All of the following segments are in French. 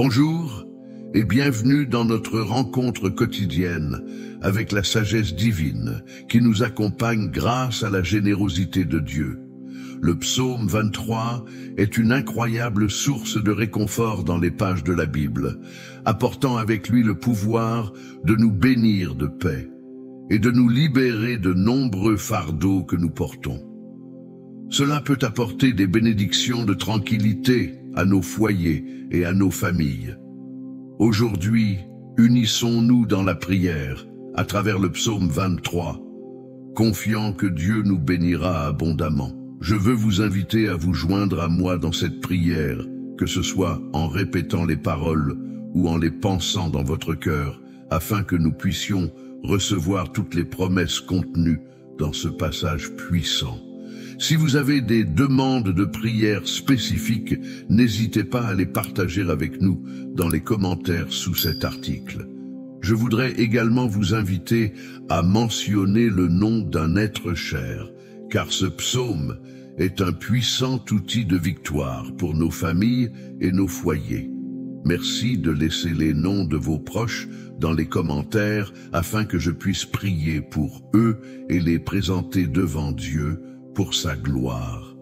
Bonjour et bienvenue dans notre rencontre quotidienne avec la sagesse divine qui nous accompagne grâce à la générosité de Dieu. Le psaume 23 est une incroyable source de réconfort dans les pages de la Bible, apportant avec lui le pouvoir de nous bénir de paix et de nous libérer de nombreux fardeaux que nous portons. Cela peut apporter des bénédictions de tranquillité à nos foyers et à nos familles. Aujourd'hui, unissons-nous dans la prière à travers le psaume 23, confiant que Dieu nous bénira abondamment. Je veux vous inviter à vous joindre à moi dans cette prière, que ce soit en répétant les paroles ou en les pensant dans votre cœur, afin que nous puissions recevoir toutes les promesses contenues dans ce passage puissant. Si vous avez des demandes de prière spécifiques, n'hésitez pas à les partager avec nous dans les commentaires sous cet article. Je voudrais également vous inviter à mentionner le nom d'un être cher, car ce psaume est un puissant outil de victoire pour nos familles et nos foyers. Merci de laisser les noms de vos proches dans les commentaires afin que je puisse prier pour eux et les présenter devant Dieu pour sa gloire.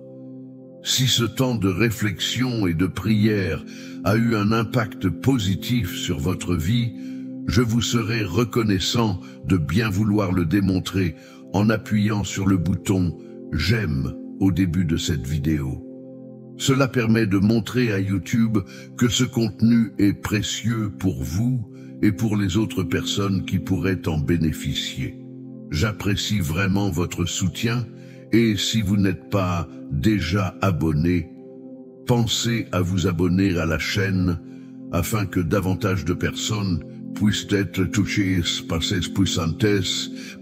Si ce temps de réflexion et de prière a eu un impact positif sur votre vie, je vous serai reconnaissant de bien vouloir le démontrer en appuyant sur le bouton « J'aime » au début de cette vidéo. Cela permet de montrer à YouTube que ce contenu est précieux pour vous et pour les autres personnes qui pourraient en bénéficier. J'apprécie vraiment votre soutien. Et si vous n'êtes pas déjà abonné, pensez à vous abonner à la chaîne afin que davantage de personnes puissent être touchées par ces puissantes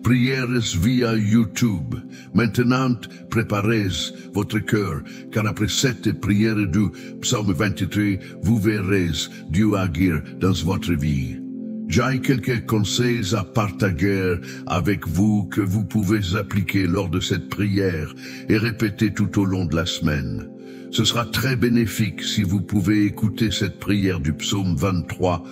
prières via YouTube. Maintenant, préparez votre cœur, car après cette prière du psaume 23, vous verrez Dieu agir dans votre vie. J'ai quelques conseils à partager avec vous que vous pouvez appliquer lors de cette prière et répéter tout au long de la semaine. Ce sera très bénéfique si vous pouvez écouter cette prière du psaume 23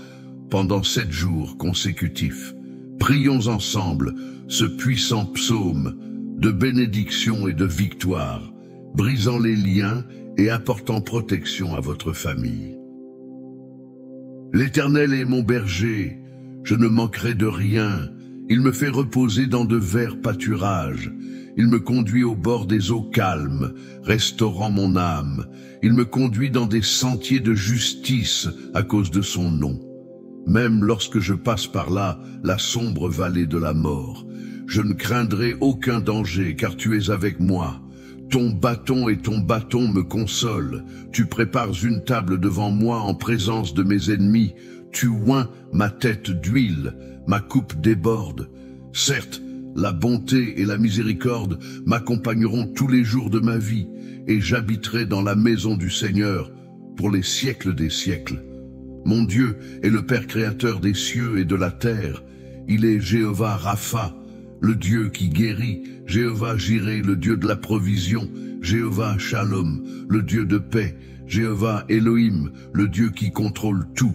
pendant 7 jours consécutifs. Prions ensemble ce puissant psaume de bénédiction et de victoire, brisant les liens et apportant protection à votre famille. L'Éternel est mon berger, je ne manquerai de rien. Il me fait reposer dans de verts pâturages. Il me conduit au bord des eaux calmes, restaurant mon âme. Il me conduit dans des sentiers de justice à cause de son nom. Même lorsque je passe par là, la sombre vallée de la mort, je ne craindrai aucun danger, car tu es avec moi. Ton bâton et ton bâton me consolent. Tu prépares une table devant moi en présence de mes ennemis. Tu oins ma tête d'huile, ma coupe déborde. Certes, la bonté et la miséricorde m'accompagneront tous les jours de ma vie, et j'habiterai dans la maison du Seigneur pour les siècles des siècles. Mon Dieu est le Père créateur des cieux et de la terre. Il est Jéhovah Rapha, le Dieu qui guérit, Jéhovah Jireh, le Dieu de la provision, Jéhovah Shalom, le Dieu de paix, Jéhovah Elohim, le Dieu qui contrôle tout.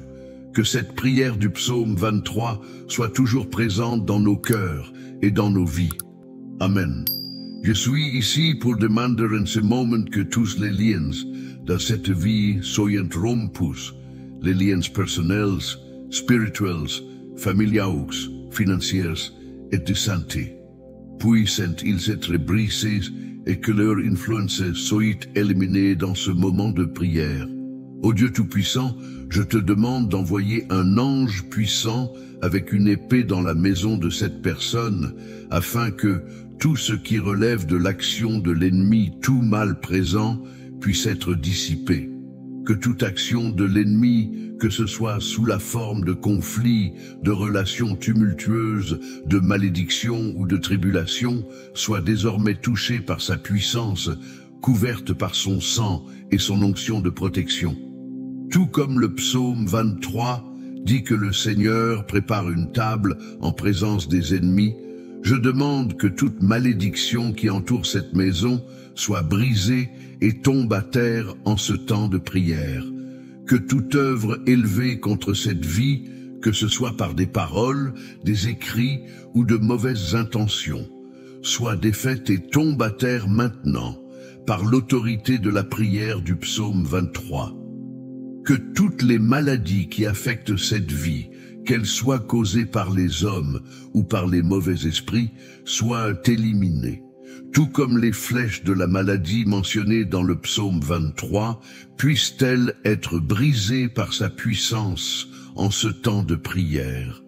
Que cette prière du psaume 23 soit toujours présente dans nos cœurs et dans nos vies. Amen. Je suis ici pour demander en ce moment que tous les liens de cette vie soient rompus, les liens personnels, spirituels, familiaux, financiers et de santé. Puissent-ils être brisés et que leur influence soit éliminée dans ce moment de prière. Ô Dieu Tout-Puissant, je te demande d'envoyer un ange puissant avec une épée dans la maison de cette personne, afin que tout ce qui relève de l'action de l'ennemi, tout mal présent, puisse être dissipé. Que toute action de l'ennemi, que ce soit sous la forme de conflits, de relations tumultueuses, de malédictions ou de tribulations, soit désormais touchée par sa puissance, couverte par son sang et son onction de protection. Tout comme le psaume 23 dit que le Seigneur prépare une table en présence des ennemis, je demande que toute malédiction qui entoure cette maison soit brisée et tombe à terre en ce temps de prière. que toute œuvre élevée contre cette vie, que ce soit par des paroles, des écrits ou de mauvaises intentions, soit défaite et tombe à terre maintenant, par l'autorité de la prière du psaume 23. Que toutes les maladies qui affectent cette vie, qu'elles soient causées par les hommes ou par les mauvais esprits, soient éliminées, tout comme les flèches de la maladie mentionnées dans le psaume 23, puissent-elles être brisées par sa puissance en ce temps de prière.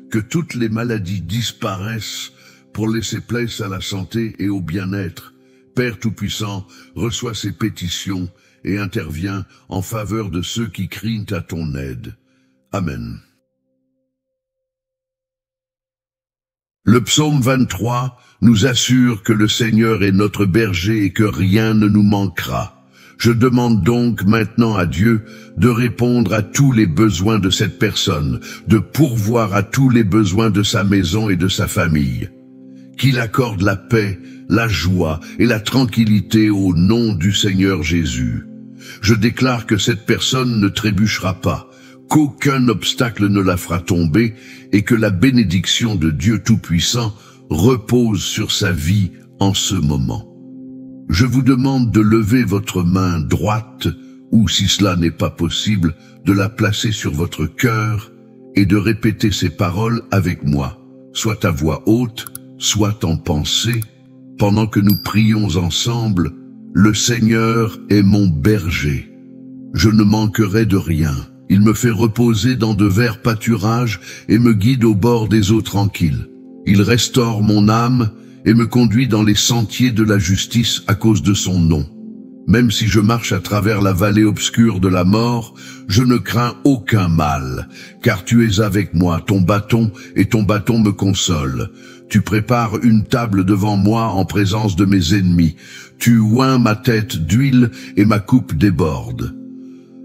Que toutes les maladies disparaissent pour laisser place à la santé et au bien-être. Père Tout-Puissant, reçois ces pétitions et interviens en faveur de ceux qui crient à ton aide. Amen. Le psaume 23 nous assure que le Seigneur est notre berger et que rien ne nous manquera. Je demande donc maintenant à Dieu de répondre à tous les besoins de cette personne, de pourvoir à tous les besoins de sa maison et de sa famille. Qu'il accorde la paix, la joie et la tranquillité au nom du Seigneur Jésus. Je déclare que cette personne ne trébuchera pas, qu'aucun obstacle ne la fera tomber et que la bénédiction de Dieu Tout-Puissant repose sur sa vie en ce moment. Je vous demande de lever votre main droite, ou si cela n'est pas possible, de la placer sur votre cœur et de répéter ces paroles avec moi, soit à voix haute, soit en pensée, pendant que nous prions ensemble. Le Seigneur est mon berger. Je ne manquerai de rien. Il me fait reposer dans de verts pâturages et me guide au bord des eaux tranquilles. Il restaure mon âme et me conduit dans les sentiers de la justice à cause de son nom. Même si je marche à travers la vallée obscure de la mort, je ne crains aucun mal, car tu es avec moi, ton bâton me consolent. Tu prépares une table devant moi en présence de mes ennemis. Tu oins ma tête d'huile et ma coupe déborde.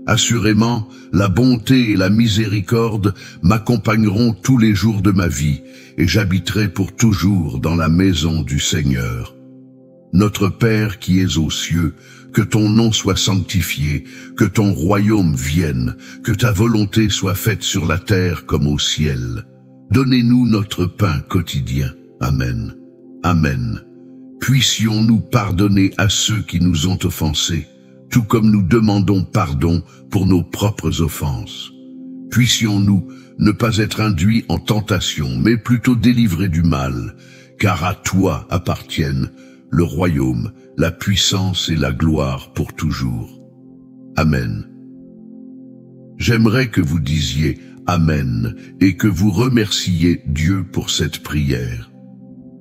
Assurément, la bonté et la miséricorde m'accompagneront tous les jours de ma vie, et j'habiterai pour toujours dans la maison du Seigneur. Notre Père qui es aux cieux, que ton nom soit sanctifié, que ton royaume vienne, que ta volonté soit faite sur la terre comme au ciel. Donnez-nous notre pain quotidien. Amen. Amen. Puissions-nous pardonner à ceux qui nous ont offensés, tout comme nous demandons pardon pour nos propres offenses. Puissions-nous ne pas être induits en tentation, mais plutôt délivrés du mal, car à toi appartiennent le royaume, la puissance et la gloire pour toujours. Amen. J'aimerais que vous disiez Amen et que vous remerciez Dieu pour cette prière.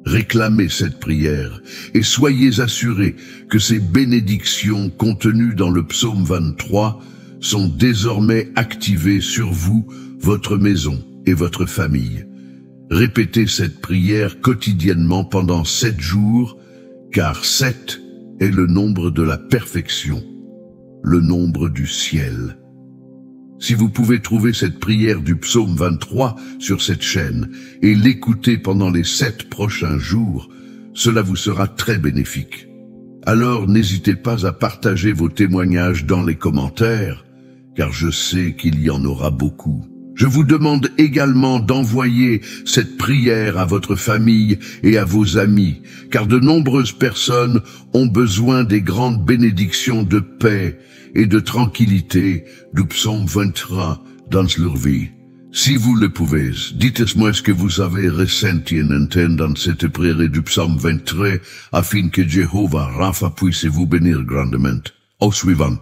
Réclamez cette prière et soyez assurés que ces bénédictions contenues dans le psaume 23 sont désormais activées sur vous, votre maison et votre famille. Répétez cette prière quotidiennement pendant 7 jours, car 7 est le nombre de la perfection, le nombre du ciel. Si vous pouvez trouver cette prière du psaume 23 sur cette chaîne et l'écouter pendant les 7 prochains jours, cela vous sera très bénéfique. Alors n'hésitez pas à partager vos témoignages dans les commentaires, car je sais qu'il y en aura beaucoup. Je vous demande également d'envoyer cette prière à votre famille et à vos amis, car de nombreuses personnes ont besoin des grandes bénédictions de paix et de tranquillité du psaume 23 dans leur vie. Si vous le pouvez, dites-moi ce que vous avez ressenti en entendant cette prière du psaume 23 afin que Jéhovah Rapha puisse vous bénir grandement. Au suivant.